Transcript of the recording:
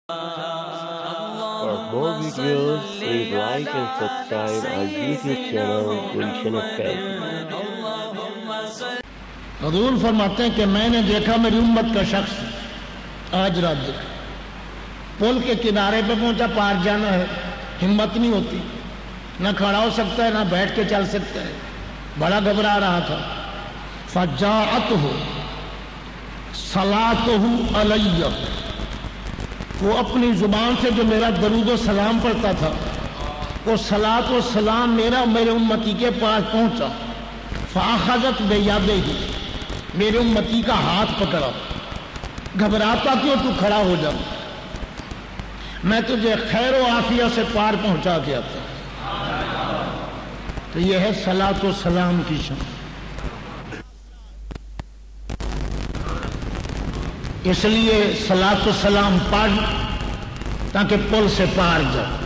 For more videos, please like and subscribe our YouTube channel Gulshan Academy. حضور فرماتے ہیں کہ میں نے دیکھا میری امت کا شخص آج رات دیکھا پل کے کنارے پہ پہنچا، پار جانا ہے، ہمت نہیں ہوتی، نہ کھڑا ہو سکتا ہے نہ بیٹھ کے چل سکتا ہے، بڑا گھبرا رہا تھا۔ فجاءتہ صلاتہ علی، وہ اپنی زبان سے جو میرا درود و سلام پڑھتا تھا وہ صلاۃ و سلام میرے امتی کے پاس پہنچا۔ فاخذت بیدہ، میرے امتی کا ہاتھ پکڑا، گھبراتا کیوں، تو کھڑا ہو جا، میں تجھے خیر و عافیہ سے پار پہنچا کے آتا۔ تو یہ ہے صلاۃ و سلام کی شان۔ اس لیے صلاۃ و سلام پڑھ تاکہ پل سے پار جائے۔